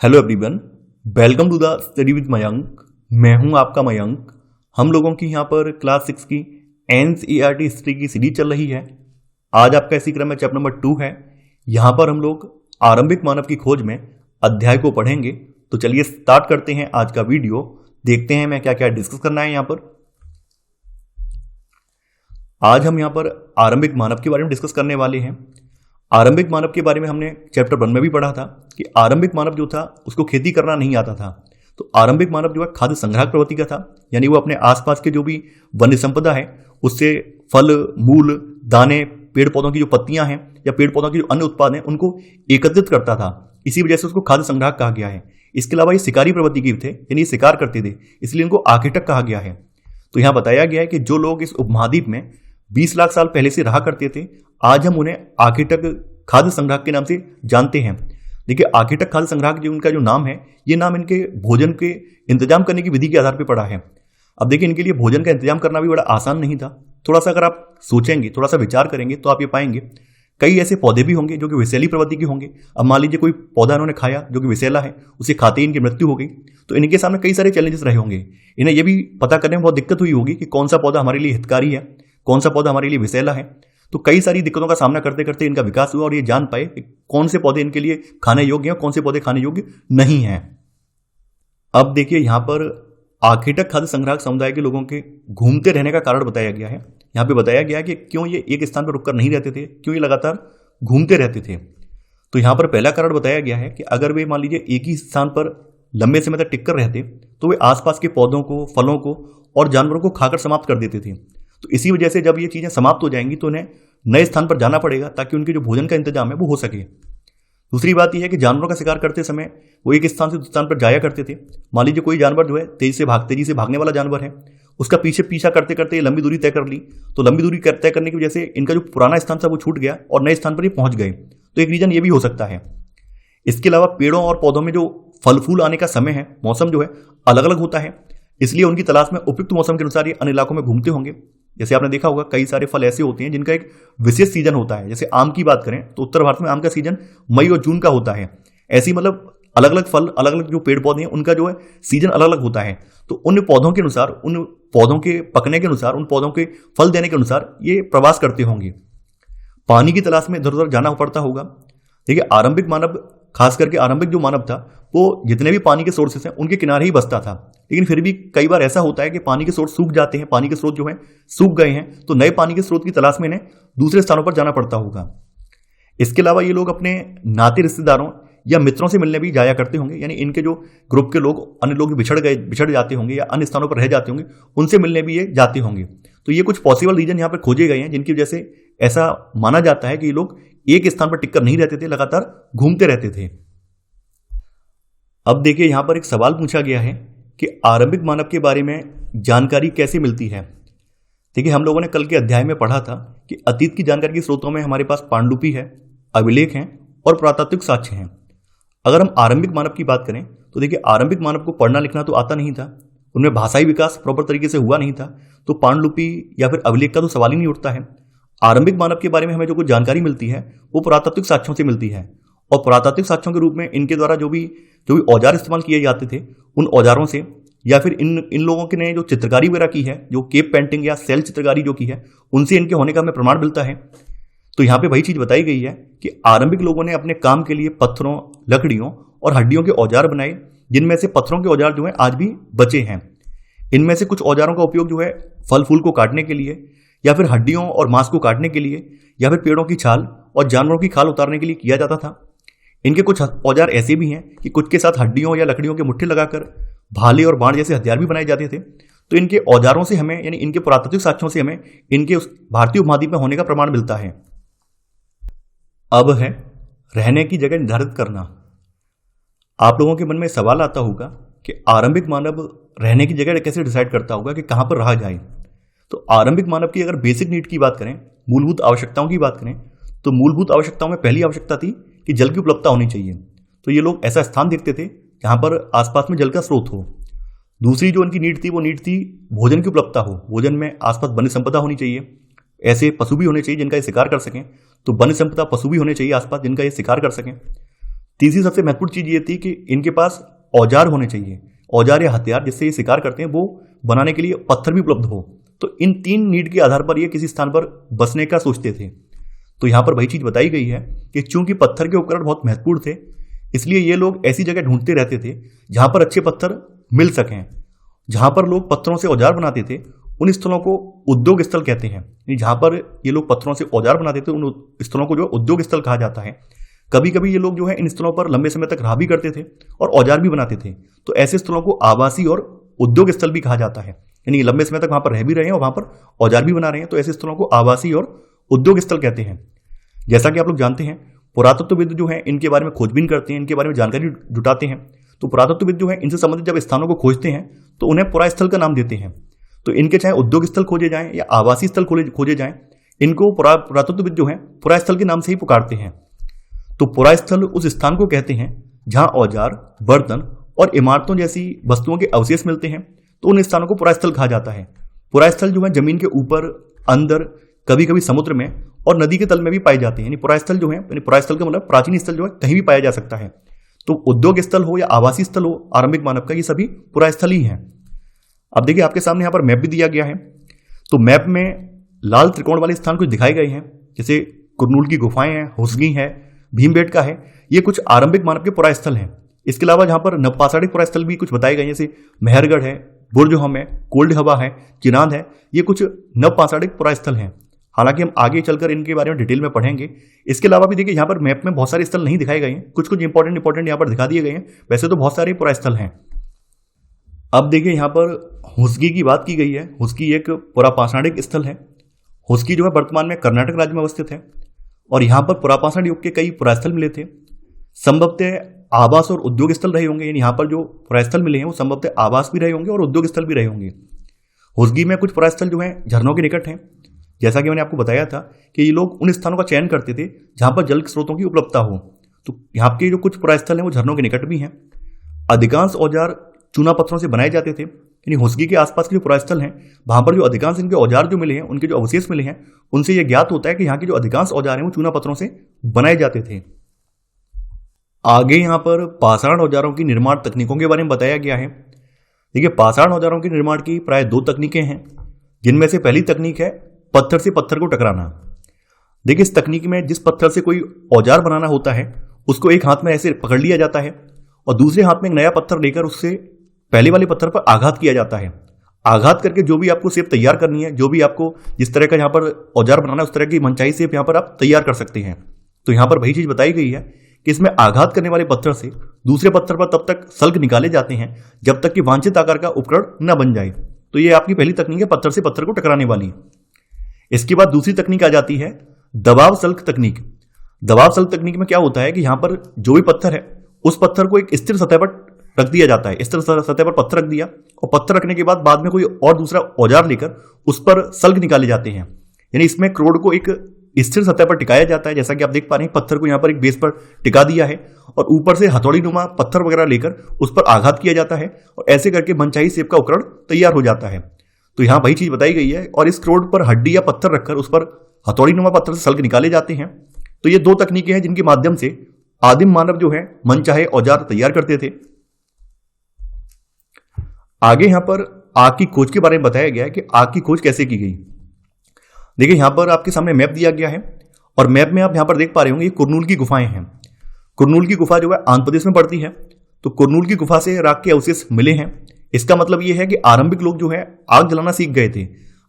Hello everyone, welcome to the study with Mayank. मैं हूं आपका मयंक। हम लोगों की यहां पर क्लास 6 की एनसीईआरटी हिस्ट्री की सीरीज चल रही है। आज आपका इसी क्रम में चैप्टर नंबर 2 है। यहां पर हम लोग आरंभिक मानव की खोज में अध्याय को पढ़ेंगे। तो चलिए स्टार्ट करते हैं आज का वीडियो। देखते हैं मैं क्या क्या डिस्कस करना है। यहां पर आज हम यहां पर आरंभिक मानव के बारे में डिस्कस करने वाले हैं। आरंभिक मानव के बारे में हमने चैप्टर 1 में भी पढ़ा था कि आरंभिक मानव जो था उसको खेती करना नहीं आता था। तो आरंभिक मानव जो है खाद्य संग्राहक प्रवृत्ति का था, यानी वो अपने आसपास के जो भी वन्य संपदा है उससे फल, मूल, दाने, पेड़ पौधों की जो पत्तियां हैं या पेड़ पौधों के जो अन्य उत्पाद हैं उनको एकत्रित करता था। इसी वजह से उसको खाद्य संग्राहक कहा गया है। इसके अलावा ये शिकारी प्रवृत्ति के थे, यानी ये शिकार करते थे, इसलिए इनको आखेटक कहा गया है। तो यहाँ बताया गया है कि जो लोग इस उपमहाद्वीप में 20 लाख साल पहले से रहा करते थे, आज हम उन्हें आखेटक खाद्य संग्राहक के नाम से जानते हैं। देखिए, आखेटक खाद्य संग्राहक जो उनका जो नाम है, ये नाम इनके भोजन के इंतजाम करने की विधि के आधार पर पड़ा है। अब देखिए, इनके लिए भोजन का इंतजाम करना भी बड़ा आसान नहीं था। थोड़ा सा अगर आप सोचेंगे, थोड़ा सा विचार करेंगे तो आप ये पाएंगे कई ऐसे पौधे भी होंगे जो कि विषैली प्रवृत्ति के होंगे। अब मान लीजिए कोई पौधा इन्होंने खाया जो कि विषैला है, उसे खाते ही इनकी मृत्यु हो गई, तो इनके सामने कई सारे चैलेंजेस रहे होंगे। इन्हें यह भी पता करने में बहुत दिक्कत हुई होगी कि कौन सा पौधा हमारे लिए हितकारी है, कौन सा पौधा हमारे लिए विषैला है। तो कई सारी दिक्कतों का सामना करते करते इनका विकास हुआ और ये जान पाए कि कौन से पौधे इनके लिए खाने योग्य हैं और कौन से पौधे खाने योग्य नहीं हैं। अब देखिए, यहाँ पर आखेटक खाद्य संग्राहक समुदाय के लोगों के घूमते रहने का कारण बताया गया है। यहाँ पे बताया गया है कि क्यों ये एक स्थान पर रुककर नहीं रहते थे, क्यों ये लगातार घूमते रहते थे। तो यहाँ पर पहला कारण बताया गया है कि अगर वे मान लीजिए एक ही स्थान पर लंबे समय तक टिककर रहते तो वे आसपास के पौधों को, फलों को और जानवरों को खाकर समाप्त कर देते थे। तो इसी वजह से जब ये चीजें समाप्त हो जाएंगी तो उन्हें नए स्थान पर जाना पड़ेगा ताकि उनके जो भोजन का इंतजाम है वो हो सके। दूसरी बात यह है कि जानवरों का शिकार करते समय वो एक स्थान से दूसरे स्थान पर जाया करते थे। मान लीजिए कोई जानवर जो है तेजी से भागने वाला जानवर है, उसका पीछा करते करते लंबी दूरी तय कर ली, तो लंबी दूरी तय करने की वजह से इनका जो पुराना स्थान था वो छूट गया और नए स्थान पर ये पहुंच गए। तो एक रीजन ये भी हो सकता है। इसके अलावा पेड़ों और पौधों में जो फल फूल आने का समय है, मौसम जो है अलग अलग होता है, इसलिए उनकी तलाश में उपयुक्त मौसम के अनुसार ये अन्य इलाकों में घूमते होंगे। जैसे आपने देखा होगा कई सारे फल ऐसे होते हैं जिनका एक विशेष सीजन होता है। जैसे आम की बात करें तो उत्तर भारत में आम का सीजन मई और जून का होता है। ऐसी मतलब अलग अलग फल, अलग अलग जो पेड़ पौधे हैं उनका जो है सीजन अलग अलग होता है। तो उन पौधों के अनुसार, उन पौधों के पकने के अनुसार, उन पौधों के फल देने के अनुसार ये प्रवास करते होंगे। पानी की तलाश में इधर उधर जाना पड़ता होगा। देखिए, आरंभिक मानव, खास करके आरंभिक जो मानव था वो जितने भी पानी के सोर्सेस हैं उनके किनारे ही बसता था। लेकिन फिर भी कई बार ऐसा होता है कि पानी के स्रोत सूख जाते हैं, पानी के स्रोत जो है सूख गए हैं, तो नए पानी के स्रोत की तलाश में इन्हें दूसरे स्थानों पर जाना पड़ता होगा। इसके अलावा ये लोग अपने नाते रिश्तेदारों या मित्रों से मिलने भी जाया करते होंगे, यानी इनके जो ग्रुप के लोग, अन्य लोग बिछड़ जाते होंगे या अन्य स्थानों पर रह जाते होंगे, उनसे मिलने भी ये जाते होंगे। तो ये कुछ पॉसिबल रीजन यहाँ पर खोजे गए हैं जिनकी वजह से ऐसा माना जाता है कि ये लोग एक स्थान पर टिककर नहीं रहते थे, लगातार घूमते रहते थे। अब देखिए, यहां पर एक सवाल पूछा गया है कि आरंभिक मानव के बारे में जानकारी कैसे मिलती है। देखिए, हम लोगों ने कल के अध्याय में पढ़ा था कि अतीत की जानकारी के स्रोतों में हमारे पास पांडुलिपि है, अभिलेख हैं और पुरातात्विक साक्ष्य हैं। अगर हम आरंभिक मानव की बात करें तो देखिए, आरंभिक मानव को पढ़ना लिखना तो आता नहीं था, उनमें भाषाई विकास प्रॉपर तरीके से हुआ नहीं था, तो पांडुलिपि या फिर अभिलेख का तो सवाल ही नहीं उठता है। आरंभिक मानव के बारे में हमें जो कुछ जानकारी मिलती है वो पुरातात्विक साक्ष्यों से मिलती है, और पुरातात्विक साक्ष्यों के रूप में इनके द्वारा जो भी औजार इस्तेमाल किए जाते थे उन औजारों से, या फिर इन लोगों के ने जो चित्रकारी वगैरह की है, जो केप पेंटिंग या सेल चित्रकारी जो की है, उनसे इनके होने का हमें प्रमाण मिलता है। तो यहाँ पे वही चीज बताई गई है कि आरंभिक लोगों ने अपने काम के लिए पत्थरों, लकड़ियों और हड्डियों के औजार बनाए, जिनमें से पत्थरों के औजार जो है आज भी बचे हैं। इनमें से कुछ औजारों का उपयोग जो है फल फूल को काटने के लिए, या फिर हड्डियों और मांस को काटने के लिए, या फिर पेड़ों की छाल और जानवरों की खाल उतारने के लिए किया जाता था। इनके कुछ औजार ऐसे भी हैं कि कुछ के साथ हड्डियों या लकड़ियों के मुट्ठे लगाकर भाले और बाण जैसे हथियार भी बनाए जाते थे। तो इनके औजारों से हमें, यानी इनके पुरातात्विक साक्ष्यों से हमें इनके उस भारतीय उपमहाद्वीप में होने का प्रमाण मिलता है। अब है रहने की जगह निर्धारित करना। आप लोगों के मन में सवाल आता होगा कि आरंभिक मानव रहने की जगह कैसे डिसाइड करता होगा कि कहां पर रहा जाए। तो आरंभिक मानव की अगर बेसिक नीड की बात करें, मूलभूत आवश्यकताओं की बात करें, तो मूलभूत आवश्यकताओं में पहली आवश्यकता थी कि जल की उपलब्धता होनी चाहिए। तो ये लोग ऐसा स्थान देखते थे जहां पर आसपास में जल का स्रोत हो। दूसरी जो उनकी नीड थी वो नीड थी भोजन की उपलब्धता हो। भोजन में आसपास वन्य संपदा होनी चाहिए, ऐसे पशु भी होने चाहिए जिनका ये शिकार कर सकें। तो वन्य संपदा, पशु भी होने चाहिए आसपास जिनका ये शिकार कर सकें। तीसरी सबसे महत्वपूर्ण चीज ये थी कि इनके पास औजार होने चाहिए, औजार या हथियार जिससे ये शिकार करते हैं वो बनाने के लिए पत्थर भी उपलब्ध हो। तो इन 3 नीड के आधार पर ये किसी स्थान पर बसने का सोचते थे। तो यहाँ पर वही चीज बताई गई है कि चूंकि पत्थर के उपकरण बहुत महत्वपूर्ण थे, इसलिए ये लोग ऐसी जगह ढूंढते रहते थे जहां पर अच्छे पत्थर मिल सकें। जहां पर लोग पत्थरों से औजार बनाते थे उन स्थलों को उद्योग स्थल कहते हैं। जहां पर ये लोग पत्थरों से औजार बनाते थे उन स्थलों को जो उद्योग स्थल कहा जाता है। कभी कभी ये लोग जो है इन स्थलों पर लंबे समय तक रहा भी करते थे और औजार भी बनाते थे। तो ऐसे स्थलों को आवासीय और उद्योग स्थल भी कहा जाता है, यानी लंबे समय तक वहां पर रह भी रहे हैं और वहां पर औजार भी बना रहे हैं। तो ऐसे स्थलों को आवासीय और उद्योग स्थल कहते हैं। जैसा कि आप लोग जानते हैं, पुरातत्वविद जो है इनके बारे में खोजबीन करते हैं, इनके बारे में जानकारी जुटाते हैं। तो पुरातत्वविद जो है इनसे संबंधित जब स्थानों को खोजते हैं तो उन्हें पुरा स्थल का नाम देते हैं। तो इनके चाहे उद्योग स्थल खोजे जाएं या आवासीय स्थल खोजे जाएं, इनको पुरातत्वविद जो है पुरा स्थल के नाम से ही पुकारते हैं। तो पुरा स्थल उस स्थान को कहते हैं जहां औजार, बर्तन और इमारतों जैसी वस्तुओं के अवशेष मिलते हैं। तो उन स्थानों को पुरा स्थल कहा जाता है। पुरा स्थल जो है जमीन के ऊपर, अंदर, कभी कभी समुद्र में और नदी के तल में भी पाए जाते हैं। यानी पुरा स्थल जो है, यानी पुरा स्थल का मतलब प्राचीन स्थल जो है कहीं भी पाया जा सकता है। तो उद्योग स्थल हो या आवासीय स्थल हो आरंभिक मानव का, ये सभी पुरा स्थल ही हैं। अब देखिए आपके सामने यहाँ पर मैप भी दिया गया है। तो मैप में लाल त्रिकोण वाले स्थान कुछ दिखाए गए हैं, जैसे कुरनूल की गुफाएं हैं, हुसगी है, भीमबेटका है। ये कुछ आरंभिक मानव के पुरा स्थल हैं। इसके अलावा यहाँ पर नवपाषाणिक पुरा स्थल भी कुछ बताए गए हैं, जैसे मेहरगढ़ है, बुर्ज हम है, कोल्ड हवा है, चिनाद है। ये कुछ नवपाषाणिक पुरा स्थल हैं। हालांकि हम आगे चलकर इनके बारे में डिटेल में पढ़ेंगे। इसके अलावा भी देखिए यहाँ पर मैप में बहुत सारे स्थल नहीं दिखाए गए हैं, कुछ कुछ इंपॉर्टेंट यहाँ पर दिखा दिए गए हैं। वैसे तो बहुत सारे पुरा स्थल हैं। अब देखिए यहाँ पर हुसगी की बात की गई है। हुसगी एक पुरापाषाणिक स्थल है। हुसगी जो है वर्तमान में कर्नाटक राज्य में अवस्थित है और यहाँ पर पुरापाषाण युग के कई पुरास्थल मिले थे। संभवतः आवास और उद्योग स्थल रहे होंगे। यानी यहाँ पर जो पुरास्थल मिले हैं वो संभवतः आवास भी रहे होंगे और उद्योग स्थल भी रहे होंगे। हुसगी में कुछ पुरास्थल जो है झरनों के निकट हैं। जैसा कि मैंने आपको बताया था कि ये लोग उन स्थानों का चयन करते थे जहां पर जल स्रोतों की उपलब्धता हो। तो यहाँ के जो कुछ पुरास्थल हैं वो झरनों के निकट भी हैं। अधिकांश औजार चूना पत्थरों से बनाए जाते थे। यानी हुसगी के आसपास के जो पुरास्थल हैं वहां पर जो अधिकांश इनके औजार जो मिले हैं, उनके जो अवशेष मिले हैं, उनसे यह ज्ञात होता है कि यहाँ के जो अधिकांश औजार हैं वो चूना पत्थरों से बनाए जाते थे। आगे यहाँ पर पाषाण औजारों की निर्माण तकनीकों के बारे में बताया गया है। देखिए पाषाण औजारों के निर्माण की प्राय 2 तकनीकें हैं, जिनमें से पहली तकनीक है पत्थर से पत्थर को टकराना। देखिए इस तकनीक में जिस पत्थर से कोई औजार बनाना होता है उसको एक हाथ में ऐसे पकड़ लिया जाता है और दूसरे हाथ में एक नया पत्थर लेकर उससे पहले वाले पत्थर पर आघात किया जाता है। आघात करके जो भी आपको शेप तैयार करनी है, जो भी आपको जिस तरह का यहाँ पर औजार बनाना है उस तरह की मनचाही शेप यहाँ पर आप तैयार कर सकते हैं। तो यहाँ पर वही चीज बताई गई है कि इसमें आघात करने वाले पत्थर से दूसरे पत्थर पर तब तक सल्क निकाले जाते हैं जब तक कि वांछित आकार का उपकरण न बन जाए। तो ये आपकी पहली तकनीक है पत्थर से पत्थर को टकराने वाली। इसके बाद दूसरी तकनीक आ जाती है दबाव सल्क तकनीक। दबाव सल्क तकनीक में क्या होता है कि यहां पर जो भी पत्थर है उस पत्थर को एक स्थिर सतह पर रख दिया जाता है। इस तरह सतह पर पत्थर रख दिया और पत्थर रखने के बाद में कोई और दूसरा औजार लेकर उस पर सल्क निकाले जाते हैं। यानी इसमें क्रोड को एक स्थिर सतह पर टिकाया जाता है। जैसा कि आप देख पा रहे हैं पत्थर को यहाँ पर एक बेस पर टिका दिया है और ऊपर से हथौड़ी नुमा पत्थर वगैरह लेकर उस पर आघात किया जाता है और ऐसे करके मनचाही शेप का उपकरण तैयार हो जाता है। तो यहाँ वही चीज बताई गई है और इस क्रोड पर हड्डी या पत्थर रखकर उस पर हथौड़ी नुमा पत्थर से सल्क निकाले जाते हैं। तो ये 2 तकनीकें हैं जिनके माध्यम से आदिम मानव जो है मनचाहे औजार तैयार करते थे। आगे यहां पर आग की खोज के बारे में बताया गया है कि आग की खोज कैसे की गई। देखिए यहां पर आपके सामने मैप दिया गया है और मैप में आप यहां पर देख पा रहे होंगे कुरनूल की गुफाएं हैं। कुरनूल की गुफा जो है आंध्र प्रदेश में पड़ती है। तो कुरनूल की गुफा से राख के अवशेष मिले हैं। इसका मतलब यह है कि आरंभिक लोग जो है आग जलाना सीख गए थे।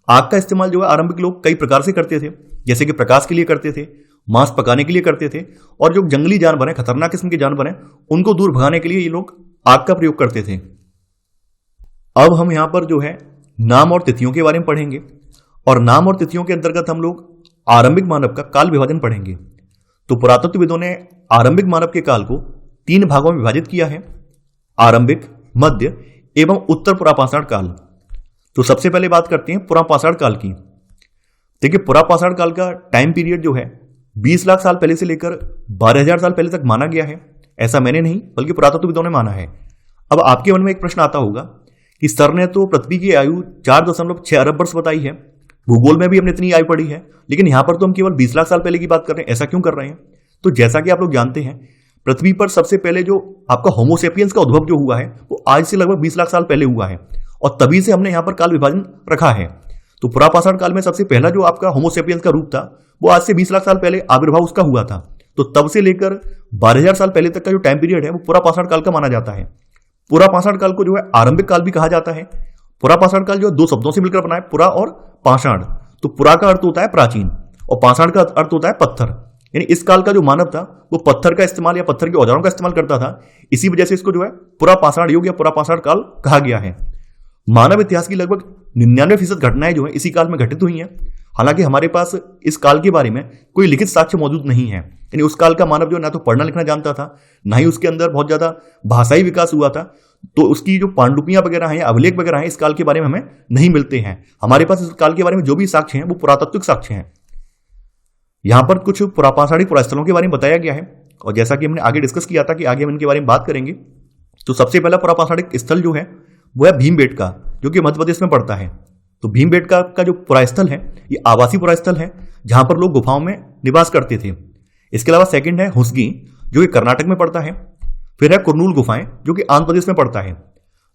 आग का इस्तेमाल जो है आरंभिक लोग कई प्रकार से करते थे, जैसे कि प्रकाश के लिए करते थे, मांस पकाने के लिए करते थे और जो जंगली जानवर हैं, खतरनाक किस्म के जानवर हैं, उनको दूर भगाने के लिए ये लोग आग का प्रयोग करते थे। अब हम यहां पर जो है नाम और तिथियों के बारे में पढ़ेंगे और नाम और तिथियों के अंतर्गत हम लोग आरंभिक मानव का काल विभाजन पढ़ेंगे। तो पुरातत्वविदों ने आरंभिक मानव के काल को 3 भागों में विभाजित किया है, आरंभिक, मध्य एवं उत्तर पुरापाषाण काल। तो सबसे पहले बात करते हैं पुरापाषाण काल की। देखिए पुरापाषाण काल का टाइम पीरियड जो है 20 लाख साल पहले से लेकर 12,000 साल पहले तक माना गया है। ऐसा मैंने नहीं बल्कि पुरातत्वविदों ने माना है। अब आपके मन में एक प्रश्न आता होगा कि सर ने तो पृथ्वी की आयु 4.6 अरब वर्ष बताई है, भूगोल में भी हमने इतनी आयु पढ़ी है, लेकिन यहां पर तो हम केवल 20 लाख साल पहले की बात कर रहे हैं, ऐसा क्यों कर रहे हैं? तो जैसा कि आप लोग जानते हैं पृथ्वी पर सबसे पहले जो आपका होमोसेपियंस का उद्भव जो हुआ है वो आज से लगभग 20 लाख साल पहले हुआ है, और तभी से हमने यहाँ पर काल विभाजन रखा है। तो पुरापाषाण काल में सबसे पहला जो आपका होमोसेपियंस का रूप था वो आज से 20 लाख साल पहले आविर्भाव उसका हुआ था। तो तब से लेकर 12,000 साल पहले तक का जो टाइम पीरियड है वो पुरापाषाण काल का माना जाता है। पुरापाषाण काल को जो है आरंभिक काल भी कहा जाता है। पुरापाषाण काल जो दो शब्दों से मिलकर बना है, पुरा और पाषाण। तो पुरा का अर्थ होता है प्राचीन और पाषाण का अर्थ होता है पत्थर। यानी इस काल का जो मानव था वो पत्थर का इस्तेमाल या पत्थर के औजारों का इस्तेमाल करता था, इसी वजह से इसको जो है पुरापाषाण युग या पुरापाषाण काल कहा गया है। मानव इतिहास की लगभग 99% घटनाएं जो है इसी काल में घटित हुई हैं। हालांकि हमारे पास इस काल के बारे में कोई लिखित साक्ष्य मौजूद नहीं है। यानी उस काल का मानव जो ना तो पढ़ना लिखना जानता था, ना ही उसके अंदर बहुत ज्यादा भाषाई विकास हुआ था। तो उसकी जो पांडुलिपियां वगैरह हैं या अभिलेख वगैरह हैं इस काल के बारे में हमें नहीं मिलते हैं। हमारे पास इस काल के बारे में जो भी साक्ष्य हैं वो पुरातात्विक साक्ष्य हैं। यहां पर कुछ पुरापाषाणिक पुरास्थलों के बारे में बताया गया है, और जैसा कि हमने आगे डिस्कस किया था कि आगे हम इनके बारे में बात करेंगे। तो सबसे पहला पुरापाषाणिक स्थल जो है वो है भीमबेटका, जो कि मध्य प्रदेश में पड़ता है। तो भीमबेटका का जो पुरास्थल है ये आवासीय पुरास्थल है, जहां पर लोग गुफाओं में निवास करते थे। इसके अलावा सेकंड है हुस्गी, जो कि कर्नाटक में पड़ता है। फिर है कुरनूल गुफाएं, जो कि आंध्र प्रदेश में पड़ता है।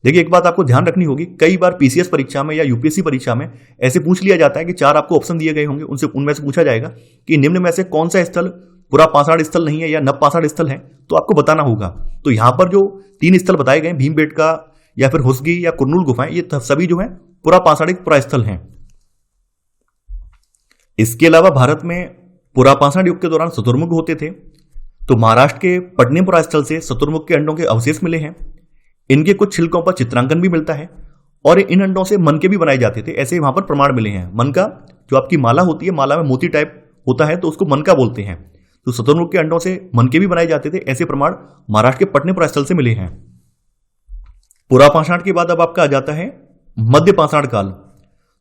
देखिए एक बात आपको ध्यान रखनी होगी, कई बार पीसीएस परीक्षा में या यूपीएससी परीक्षा में ऐसे पूछ लिया जाता है कि 4 आपको ऑप्शन दिए गए होंगे, उनमें से पूछा जाएगा कि निम्न में से कौन सा स्थल पुरापाषाण स्थल नहीं है या नवपाषाण स्थल है, तो आपको बताना होगा। तो यहां पर जो 3 स्थल बताए गए, भीमबेटका या फिर हुस्गी या कुरनूल गुफाएं, ये सभी जो है पुरापाषाणिक पुरास्थल हैं। इसके अलावा भारत में पुरापाषाण युग के दौरान शुतुरमुर्ग होते थे। तो महाराष्ट्र के पटने पुरास्थल से शुतुरमुर्ग के अंडों के अवशेष मिले हैं। इनके कुछ छिलकों पर चित्रांकन भी मिलता है, और इन अंडों से मनके भी बनाए जाते थे, ऐसे वहां पर प्रमाण मिले हैं। मनका जो आपकी माला होती है, माला में मोती टाइप होता है तो उसको मनका बोलते हैं। तो शुतुरमुर्ग के अंडों से मनके भी बनाए जाते थे, ऐसे प्रमाण महाराष्ट्र के पटने पुरास्थल से मिले हैं। पुरापाषाण के बाद अब आपका आ जाता है मध्यपाषाण काल।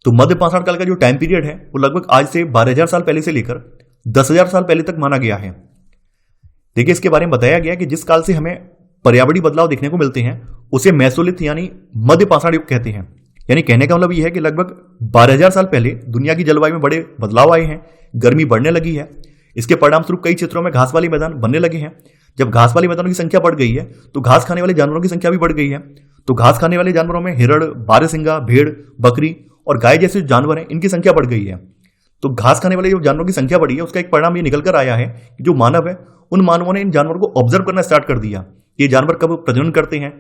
तो मध्यपाषाण काल का जो टाइम पीरियड है वो लगभग आज से 12,000 साल पहले से लेकर 10,000 साल पहले तक माना गया है। देखिए इसके बारे में बताया गया कि जिस काल से हमें पर्यावरणीय बदलाव देखने को मिलते हैं उसे मेसोलिथ यानी मध्यपाषाण युग कहते हैं। यानी कहने का मतलब यह है कि लगभग 12,000 साल पहले दुनिया की जलवायु में बड़े बदलाव आए हैं, गर्मी बढ़ने लगी है। इसके परिणामस्वरूप कई क्षेत्रों में घास वाले मैदान बनने लगे हैं। जब घास वाले मैदानों की संख्या बढ़ गई है तो घास खाने वाले जानवरों की संख्या भी बढ़ गई है। तो घास खाने वाले जानवरों में हिरण, बारहसिंगा, भेड़, बकरी और गाय जैसे जानवर हैं, इनकी संख्या बढ़ गई है। तो घास खाने वाले जो जानवरों की संख्या बढ़ी है उसका एक परिणाम ये निकल कर आया है कि जो मानव है उन मानवों ने इन जानवरों को ऑब्जर्व करना स्टार्ट कर दिया। ये जानवर कब प्रजनन करते हैं,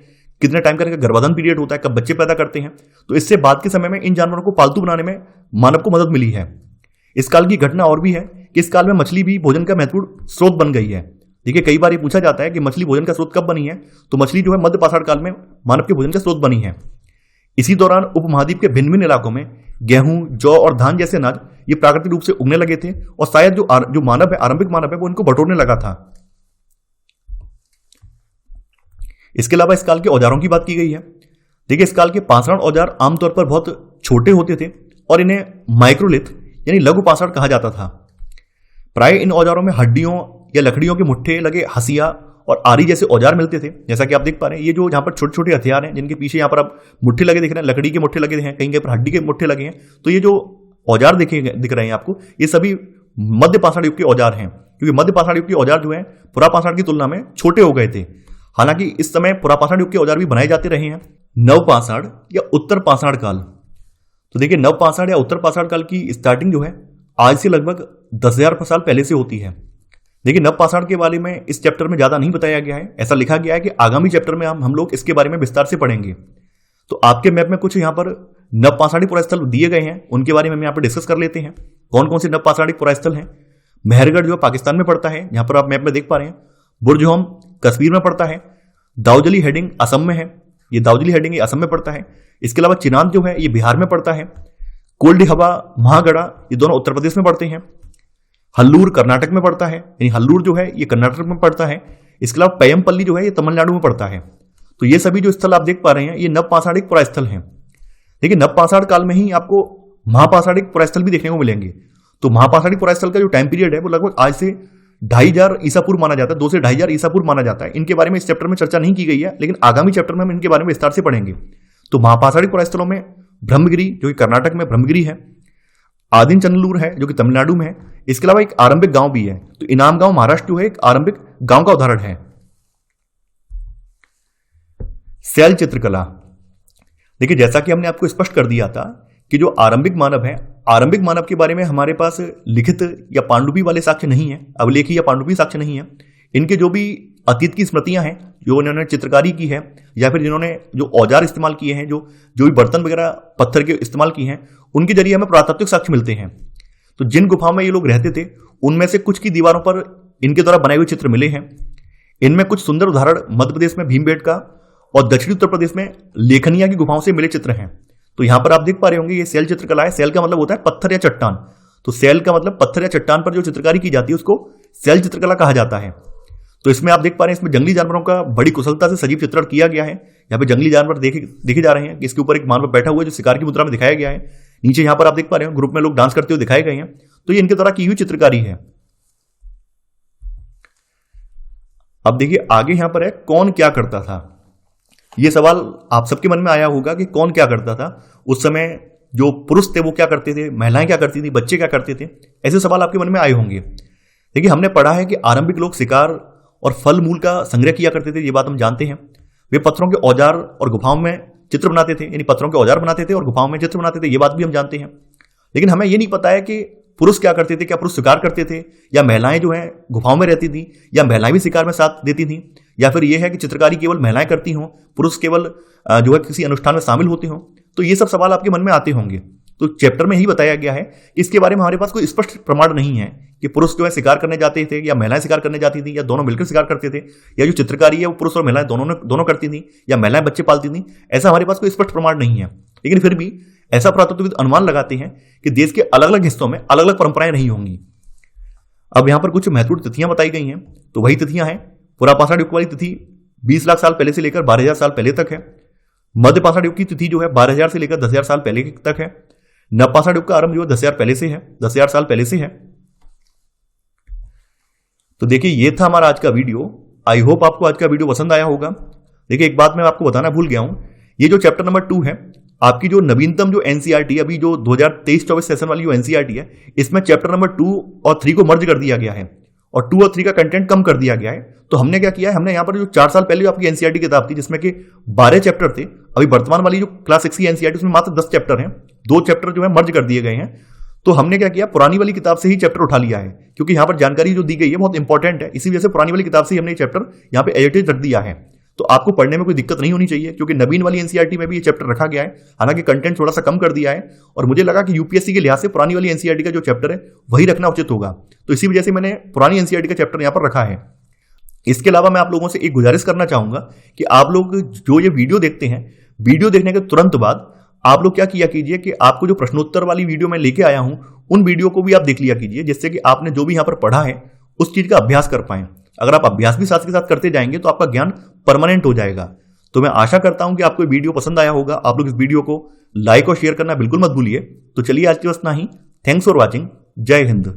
कितने टाइम का गर्भाधान पीरियड होता है, कब बच्चे पैदा करते हैं। तो इससे बाद के समय में इन जानवरों को पालतू बनाने में मानव को मदद मिली है। इस काल की घटना और भी है कि इस काल में मछली भी भोजन का महत्वपूर्ण स्रोत बन गई है। देखिए कई बार ये पूछा जाता है कि मछली भोजन का स्रोत कब बनी है, तो मछली जो है मध्यपाषाण काल में मानव के भोजन का स्रोत बनी है। इसी दौरान उपमहाद्वीप के भिन्न भिन्न इलाकों में गेहूं, जौ और धान जैसे अनाज ये प्राकृतिक रूप से उगने लगे थे, और शायद जो मानव है, आरंभिक मानव है, वो इनको बटोरने लगा था। इसके अलावा इस काल के औजारों की बात की गई है। देखिए इस काल के पाषाण औजार आमतौर पर बहुत छोटे होते थे और इन्हें माइक्रोलिथ यानी लघु पाषाण कहा जाता था। प्राय इन औजारों में हड्डियों या लकड़ियों के मुट्ठे लगे हसिया और आरी जैसे औजार मिलते थे। जैसा कि आप देख पा रहे हैं, ये जो यहाँ पर छोटे छोटे हथियार हैं जिनके पीछे यहाँ पर आप मुट्ठे लगे दिख रहे हैं, लकड़ी के मुट्ठे लगे हैं, कहीं पर हड्डी के मुट्ठे लगे हैं। तो ये जो औजार दिख रहे हैं आपको, ये सभी मध्यपाषाण युग के औजार हैं, क्योंकि मध्यपाषाण युग के औजार जो है पुरापाषाण की तुलना में छोटे हो गए थे। हालांकि इस समय पुरापाषाण युग के औजार भी बनाए जाते रहे हैं। नवपाषाण या उत्तर पाषाण काल। तो देखिए नवपाषाण या उत्तर पाषाण काल की स्टार्टिंग जो है आज से लगभग 10,000 साल पहले से होती है। देखिए नवपाषाण के बारे में इस चैप्टर में ज्यादा नहीं बताया गया है। ऐसा लिखा गया है कि आगामी चैप्टर में हम लोग इसके बारे में विस्तार से पढ़ेंगे। तो आपके मैप में कुछ यहाँ पर नवपाषाणिक पुरास्थल दिए गए हैं, उनके बारे में हम यहाँ पर डिस्कस कर लेते हैं। कौन कौन से नवपाषाणिक पुरास्थल हैं। मेहरगढ़ जो पाकिस्तान में पड़ता है, यहाँ पर आप मैप में देख पा रहे हैं। बुर्जहोम कश्मीर में पड़ता है। दाउजली हेडिंग असम में है, ये दाउजली हेडिंग ये असम में पड़ता है। इसके अलावा चिनाब जो है ये बिहार में पड़ता है। कोल्डी हवा, महागढ़ा ये दोनों उत्तर प्रदेश में पड़ते हैं। हल्लूर कर्नाटक में पड़ता है, यानी हल्लूर जो है ये कर्नाटक में पड़ता है। इसके अलावा पयमपल्ली जो है ये तमिलनाडु में पड़ता है। तो ये सभी जो स्थल आप देख पा रहे हैं ये नवपाषाणिक पुरास्थल हैं। देखिए नवपाषाण काल में ही आपको महापाषाणिक पुरास्थल भी देखने को मिलेंगे। तो महापाषाणिक पुरास्थल का जो टाइम पीरियड है वो लगभग आज से 2,500 ईसा पूर्व माना जाता है, 2 से 2,500 ईसा पूर्व माना जाता है। इनके बारे में इस चैप्टर में चर्चा नहीं की गई है, लेकिन आगामी चैप्टर में हम इनके बारे में विस्तार से पढ़ेंगे। तो महापाषाणिक पुरास्थलों में ब्रह्मगिरी जो कि कर्नाटक में ब्रह्मगिरी है, आदिन चंदलूर है जो कि तमिलनाडु में है। इसके अलावा एक आरंभिक गांव भी है। तो इनाम गांव महाराष्ट्र जो है एक आरंभिक गांव का उदाहरण है। शैल चित्रकला। देखिए, जैसा कि हमने आपको स्पष्ट कर दिया था कि जो आरंभिक मानव है, आरंभिक मानव के बारे में हमारे पास लिखित या पांडुलिपि वाले साक्ष्य नहीं है, अभिलेखी या पांडुलिपि साक्ष्य नहीं है। इनके जो भी अतीत की स्मृतियां हैं, जो इन्होंने चित्रकारी की है या फिर जिन्होंने जो औजार इस्तेमाल किए हैं, जो भी बर्तन वगैरह पत्थर के इस्तेमाल किए हैं, उनके जरिए हमें पुरातात्विक साक्ष्य मिलते हैं। तो जिन गुफाओं में ये लोग रहते थे, उनमें से कुछ की दीवारों पर इनके द्वारा बनाए हुए चित्र मिले हैं। इनमें कुछ सुंदर उदाहरण मध्य प्रदेश में भीमबेटका और दक्षिणी उत्तर प्रदेश में लेखनिया की गुफाओं से मिले चित्र हैं। तो यहां पर आप देख पा रहे होंगे, ये शैल चित्रकला है। शैल का मतलब होता है पत्थर या चट्टान। तो शैल का मतलब पत्थर या चट्टान पर जो चित्रकारी की जाती है उसको शैल चित्रकला कहा जाता है। तो इसमें आप देख पा रहे हैं, इसमें जंगली जानवरों का बड़ी कुशलता से सजीव चित्रण किया गया है। यहाँ पे जंगली जानवर देखे जा रहे हैं कि इसके ऊपर एक मानव बैठा हुआ है जो शिकार की मुद्रा में दिखाया गया है। नीचे यहाँ पर आप देख पा रहे हैं ग्रुप में लोग डांस करते हुए दिखाए गए हैं। तो ये इनके द्वारा की हुई चित्रकारी है। अब देखिए आगे यहां पर है, कौन क्या करता था। यह सवाल आप सबके मन में आया होगा कि कौन क्या करता था। उस समय जो पुरुष थे वो क्या करते थे, महिलाएं क्या करती थी, बच्चे क्या करते थे, ऐसे सवाल आपके मन में आए होंगे। देखिए, हमने पढ़ा है कि आरंभिक लोग शिकार और फल मूल का संग्रह किया करते थे, ये बात हम जानते हैं। वे पत्थरों के औजार और गुफाओं में चित्र बनाते थे, यानी पत्थरों के औजार बनाते थे और गुफाओं में चित्र बनाते थे, ये बात भी हम जानते हैं। लेकिन हमें यह नहीं पता है कि पुरुष क्या करते थे, क्या पुरुष शिकार करते थे, या महिलाएं जो हैं गुफाओं में रहती थी, या महिलाएं भी शिकार में साथ देती थी, या फिर यह है कि चित्रकारी केवल महिलाएं करती हों, पुरुष केवल जो है किसी अनुष्ठान में शामिल होते हों। तो ये सब सवाल आपके मन में आते होंगे। तो चैप्टर में ही बताया गया है कि इसके बारे में हमारे पास कोई स्पष्ट प्रमाण नहीं है कि पुरुष जो है शिकार करने जाते थे या महिलाएं शिकार करने जाती थी, या दोनों मिलकर शिकार करते थे, या जो चित्रकारी है वो पुरुष और महिलाएं दोनों करती थी, या महिलाएं बच्चे पालती थी। ऐसा हमारे पास कोई स्पष्ट प्रमाण नहीं है। लेकिन फिर भी ऐसा पुरातत्वविद अनुमान लगाते हैं कि देश के अलग अलग हिस्सों में अलग अलग परंपराएं रही होंगी। अब यहां पर कुछ महत्वपूर्ण तिथियां बताई गई हैं। तो वही तिथियां हैं, पुरापाषाण युग वाली तिथि 20 लाख साल पहले से लेकर 12,000 साल पहले तक है। मध्य पाषाण युग की तिथि जो है 12,000 से लेकर 10,000 साल पहले तक है। नवपाषाण युग का आरंभ जो है 10,000 पहले से है, 10,000 साल पहले से है। तो देखिए, ये था हमारा आज का वीडियो। आई होप आपको आज का वीडियो पसंद आया होगा। देखिए, एक बात मैं आपको बताना भूल गया हूं, ये जो चैप्टर नंबर 2 है, आपकी जो नवीनतम जो एनसीईआरटी अभी जो 2023-24 सेशन वाली जो एनसीईआरटी है, इसमें चैप्टर नंबर 2 और 3 को मर्ज कर दिया गया है और 2 और 3 का कंटेंट कम कर दिया गया है। तो हमने क्या किया है, हमने यहाँ पर जो 4 साल पहले जो आपकी एनसीईआरटी किताब थी जिसमें कि 12 चैप्टर थे, अभी वर्तमान वाली जो क्लास 6 की एनसीईआरटी उसमें मात्र 10 चैप्टर हैं। 2 चैप्टर जो है मर्ज कर दिए गए हैं। तो हमने क्या किया, पुरानी वाली किताब से ही चैप्टर उठा लिया है, क्योंकि यहाँ पर जानकारी जो दी गई है बहुत इंपॉर्टेंट है। इसी वजह से पुरानी वाली किताब से ही हमने चैप्टर यहाँ पे एडिटेड रख दिया है। तो आपको पढ़ने में कोई दिक्कत नहीं होनी चाहिए, क्योंकि नवीन वाली एनसीईआरटी में भी ये चैप्टर रखा गया है। हालांकि कंटेंट थोड़ा सा कम कर दिया है और मुझे लगा कि यूपीएससी के लिहाज से पुरानी वाली एनसीईआरटी का जो चैप्टर है वही रखना उचित होगा। तो इसी वजह से मैंने पुरानी एनसीईआरटी का चैप्टर यहाँ पर रखा है। इसके अलावा मैं आप लोगों से एक गुजारिश करना चाहूंगा कि आप लोग जो ये वीडियो देखते हैं, वीडियो देखने के तुरंत बाद आप लोग क्या किया कीजिए कि आपको जो प्रश्नोत्तर वाली वीडियो मैं लेके आया हूं उन वीडियो को भी आप देख लिया कीजिए, जिससे कि आपने जो भी यहां पर पढ़ा है उस चीज का अभ्यास कर पाए। अगर आप अभ्यास भी साथ के साथ करते जाएंगे तो आपका ज्ञान परमानेंट हो जाएगा। तो मैं आशा करता हूं कि आपको वीडियो पसंद आया होगा। आप लोग इस वीडियो को लाइक और शेयर करना बिल्कुल मत भूलिए। तो चलिए, आज के बस इतना ही। Thanks for watching. जय हिंद।